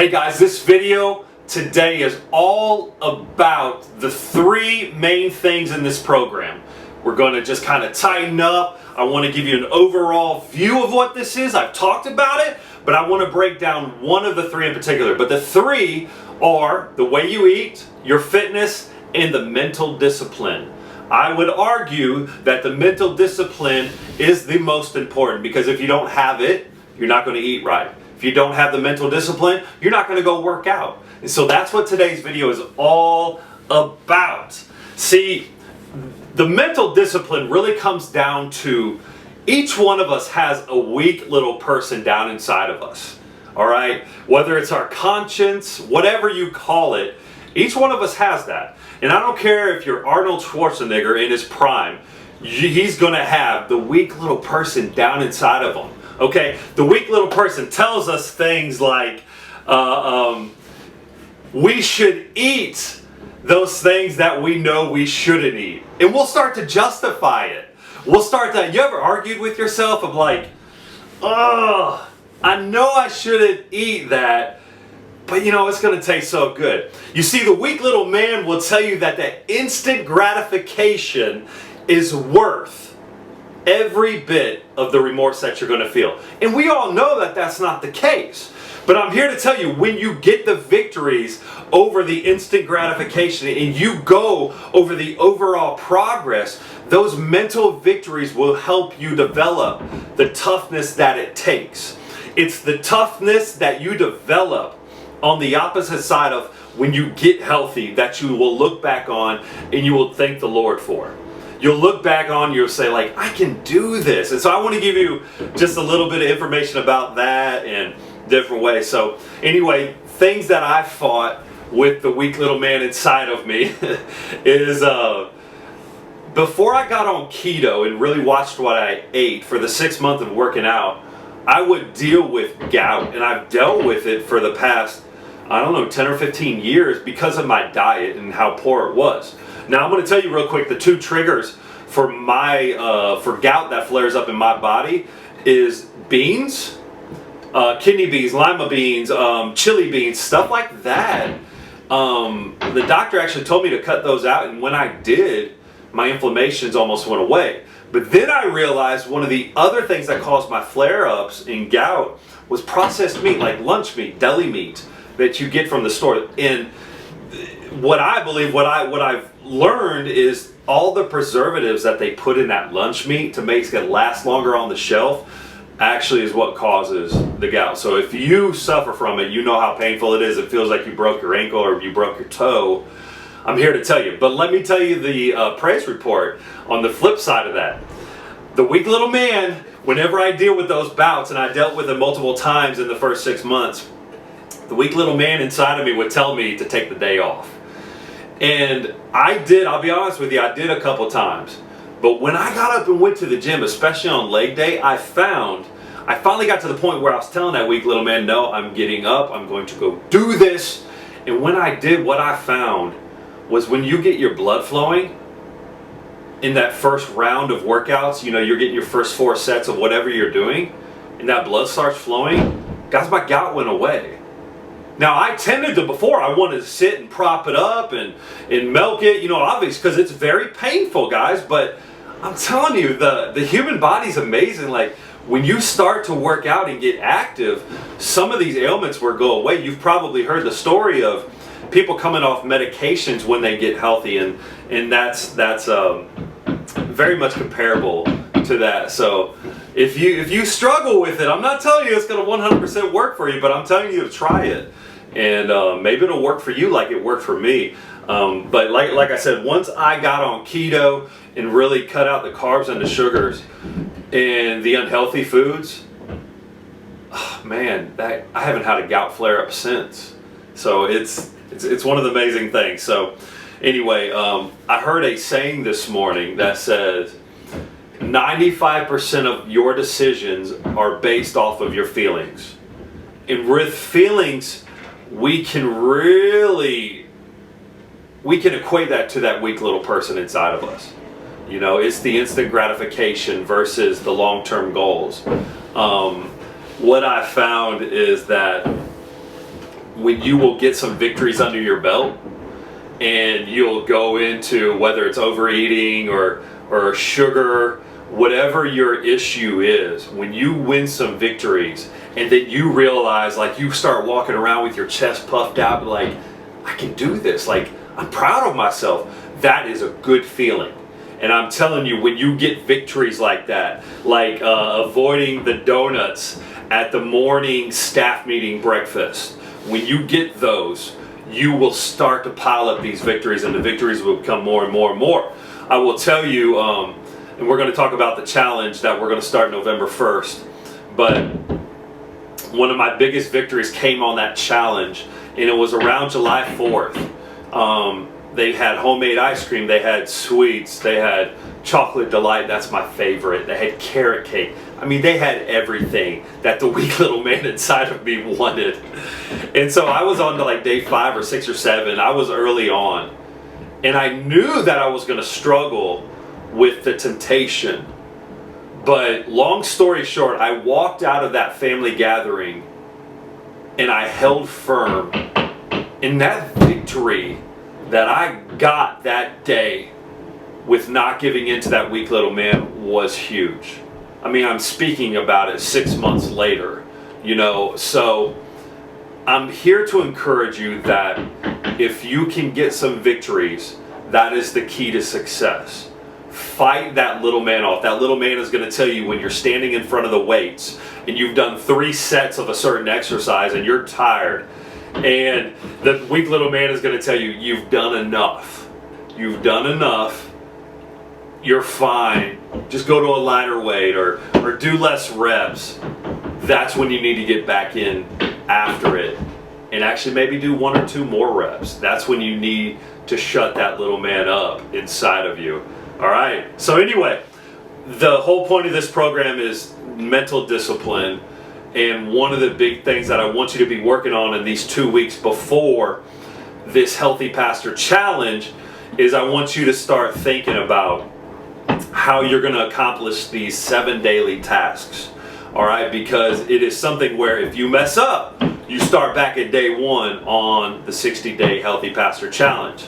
Hey guys, this video today is all about the three main things in this program. We're going to just kind of tighten up. I want to give you an overall view of what this is. I've talked about it, but I want to break down one of the three in particular. But the three are the way you eat, your fitness, and the mental discipline. I would argue that the mental discipline is the most important, because if you don't have it, you're not going to eat right. If you don't have the mental discipline, you're not going to go work out. And so that's what today's video is all about. See, the mental discipline really comes down to each one of us has a weak little person down inside of us. All right? Whether it's our conscience, whatever you call it, each one of us has that. And I don't care if you're Arnold Schwarzenegger in his prime, he's going to have the weak little person down inside of him. Okay, the weak little person tells us things like we should eat those things that we know we shouldn't eat. And we'll start to justify it. We'll start to, you ever argued with yourself of like, oh, I know I shouldn't eat that, but you know, it's going to taste so good. You see, the weak little man will tell you that the instant gratification is worth every bit of the remorse that you're going to feel. And we all know that that's not the case. But I'm here to tell you, when you get the victories over the instant gratification and you go over the overall progress, those mental victories will help you develop the toughness that it takes. It's the toughness that you develop on the opposite side of when you get healthy that you will look back on and you will thank the Lord for. You'll look back on, you'll say like, I can do this. And so I want to give you just a little bit of information about that in different ways. So anyway, things that I fought with the weak little man inside of me is before I got on keto and really watched what I ate for the 6 months of working out, I would deal with gout. And I've dealt with it for the past, I don't know, 10 or 15 years because of my diet and how poor it was. Now I'm going to tell you real quick, the two triggers for my for gout that flares up in my body is beans, kidney beans, lima beans, chili beans, stuff like that. The doctor actually told me to cut those out, and when I did, my inflammations almost went away. But then I realized one of the other things that caused my flare-ups in gout was processed meat, like lunch meat, deli meat that you get from the store. And what I believe, what I've learned is all the preservatives that they put in that lunch meat to make it last longer on the shelf actually is what causes the gout. So if you suffer from it, you know how painful it is. It feels like you broke your ankle or you broke your toe. I'm here to tell you. But let me tell you the praise report on the flip side of that. The weak little man, whenever I deal with those bouts, and I dealt with it multiple times in the first 6 months, the weak little man inside of me would tell me to take the day off. And I did, I'll be honest with you, I did a couple times. But when I got up and went to the gym, especially on leg day, I finally got to the point where I was telling that weak little man, no, I'm getting up, I'm going to go do this. And when I did, what I found was when you get your blood flowing in that first round of workouts, you know, you're getting your first 4 sets of whatever you're doing, and that blood starts flowing, guys, my gout went away. Now, I tended to, before, I wanted to sit and prop it up and milk it, you know, obviously, because it's very painful, guys. But I'm telling you, the human body's amazing. Like, when you start to work out and get active, some of these ailments will go away. You've probably heard the story of people coming off medications when they get healthy, and that's very much comparable to that. So if you struggle with it, I'm not telling you it's going to 100% work for you, but I'm telling you to try it. And maybe it'll work for you like it worked for me. But like I said, once I got on keto and really cut out the carbs and the sugars and the unhealthy foods, oh man, I haven't had a gout flare up since. So it's one of the amazing things. So anyway, I heard a saying this morning that says 95% of your decisions are based off of your feelings. And with feelings, we can equate that to that weak little person inside of us. You know, it's the instant gratification versus the long-term goals. What I found is that when you will get some victories under your belt, and you'll go into whether it's overeating or sugar, whatever your issue is, when you win some victories and then you realize, like, you start walking around with your chest puffed out, like, I can do this, like, I'm proud of myself, that is a good feeling. And I'm telling you, when you get victories like that, like avoiding the donuts at the morning staff meeting breakfast, when you get those, you will start to pile up these victories, and the victories will become more and more and more. I will tell you, and we're going to talk about the challenge that we're going to start November 1st, but one of my biggest victories came on that challenge, and it was around July 4th. They had homemade ice cream, they had sweets, they had chocolate delight, that's my favorite, they had carrot cake. I mean, they had everything that the weak little man inside of me wanted. And so I was on to like day 5 or 6 or 7. I was early on. And I knew that I was going to struggle with the temptation. But long story short, I walked out of that family gathering and I held firm. And that victory that I got that day with not giving in to that weak little man was huge. I mean, I'm speaking about it 6 months later, you know, so I'm here to encourage you that if you can get some victories, that is the key to success. Fight that little man off. That little man is going to tell you when you're standing in front of the weights and you've done 3 sets of a certain exercise and you're tired, and the weak little man is going to tell you, you've done enough. You've done enough. You're fine. Just go to a lighter weight or do less reps. That's when you need to get back in after it and actually maybe do 1 or 2 more reps. That's when you need to shut that little man up inside of you. All right. So anyway, the whole point of this program is mental discipline. And one of the big things that I want you to be working on in these 2 weeks before this Healthy Pastor Challenge is I want you to start thinking about how you're going to accomplish these 7 daily tasks. All right, because it is something where if you mess up, you start back at day 1 on the 60-day Healthy Pastor Challenge.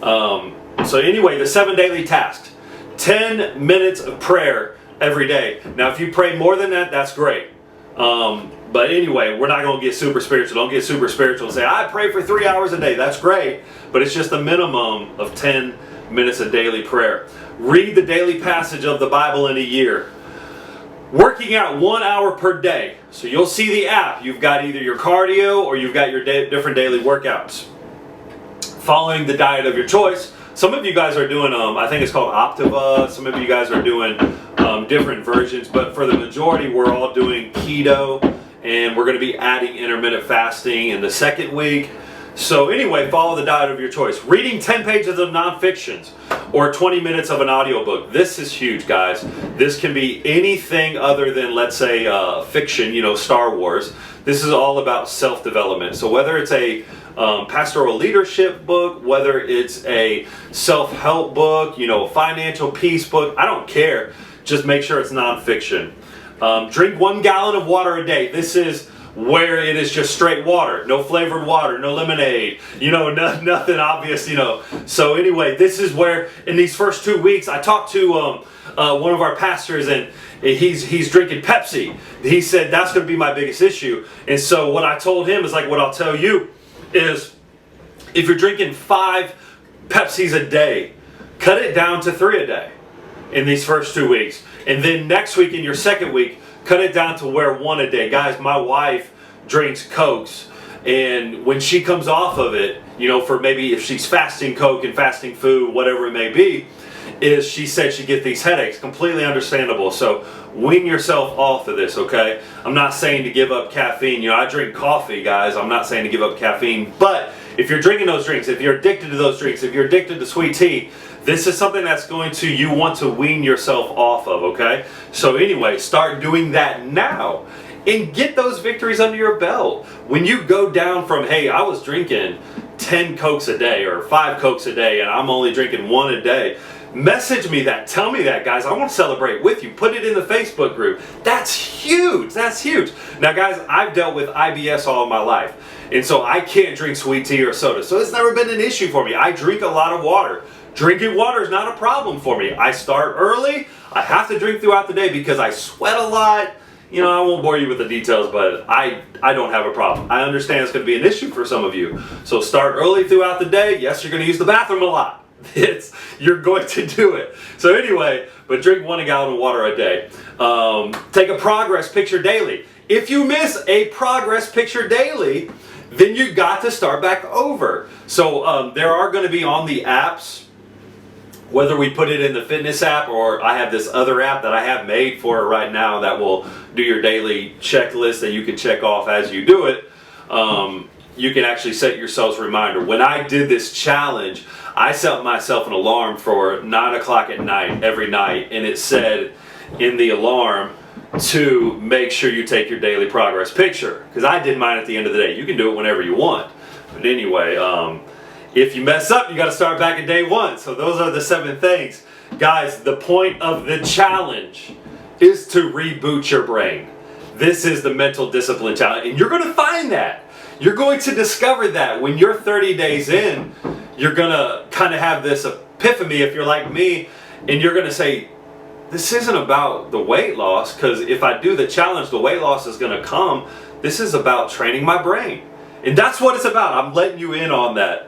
So anyway, the 7 daily tasks. 10 minutes of prayer every day. Now, if you pray more than that, that's great. But anyway, we're not going to get super spiritual. Don't get super spiritual and say, I pray for 3 hours a day. That's great. But it's just a minimum of 10 minutes of daily prayer. Read the daily passage of the Bible in a year. Working out 1 hour per day. So you'll see the app. You've got either your cardio or you've got your different daily workouts. Following the diet of your choice. Some of you guys are doing, I think it's called Optiva. Some of you guys are doing different versions. But for the majority, we're all doing keto. And we're going to be adding intermittent fasting in the 2nd week. So anyway, follow the diet of your choice. Reading 10 pages of nonfictions or 20 minutes of an audiobook. This is huge, guys. This can be anything other than, let's say, fiction, you know, Star Wars. This is all about self-development. So whether it's a pastoral leadership book, whether it's a self-help book, you know, a financial peace book, I don't care. Just make sure it's nonfiction. Drink 1 gallon of water a day. This is where it is just straight water, no flavored water, no lemonade, you know, nothing obvious, you know. So anyway, this is where in these first 2 weeks, I talked to one of our pastors, and he's drinking Pepsi. He said that's going to be my biggest issue. And so what I told him is like what I'll tell you is if you're drinking 5 Pepsis a day, cut it down to 3 a day in these first 2 weeks. And then next week in your 2nd week, cut it down to where 1 a day. Guys, my wife drinks Cokes, and when she comes off of it, you know, for maybe if she's fasting Coke and fasting food, whatever it may be, is she said she gets these headaches. Completely understandable. So wean yourself off of this, okay? I'm not saying to give up caffeine. You know, I drink coffee, guys. I'm not saying to give up caffeine. But if you're drinking those drinks, if you're addicted to those drinks, if you're addicted to sweet tea, this is something that's you want to wean yourself off of, okay? So anyway, start doing that now and get those victories under your belt. When you go down from, hey, I was drinking 10 Cokes a day or 5 Cokes a day and I'm only drinking 1 a day, message me that. Tell me that, guys. I want to celebrate with you. Put it in the Facebook group. That's huge. That's huge. Now, guys, I've dealt with IBS all of my life. And so I can't drink sweet tea or soda. So it's never been an issue for me. I drink a lot of water. Drinking water is not a problem for me. I start early. I have to drink throughout the day because I sweat a lot. You know, I won't bore you with the details, but I don't have a problem. I understand it's going to be an issue for some of you. So start early throughout the day. Yes, you're going to use the bathroom a lot. You're going to do it. So anyway, but drink 1 gallon of water a day. Take a progress picture daily. If you miss a progress picture daily, then you got to start back over. So there are going to be on the apps, whether we put it in the fitness app or I have this other app that I have made for it right now that will do your daily checklist that you can check off as you do it. You can actually set yourselves a reminder. When I did this challenge, I set myself an alarm for 9 o'clock at night every night, and it said in the alarm to make sure you take your daily progress picture, because I did mine at the end of the day. You can do it whenever you want, but anyway, if you mess up, you got to start back at day 1. So those are the 7 things. Guys, the point of the challenge is to reboot your brain. This is the mental discipline challenge. And you're going to find that. You're going to discover that when you're 30 days in, you're going to kind of have this epiphany if you're like me. And you're going to say, this isn't about the weight loss, because if I do the challenge, the weight loss is going to come. This is about training my brain. And that's what it's about. I'm letting you in on that.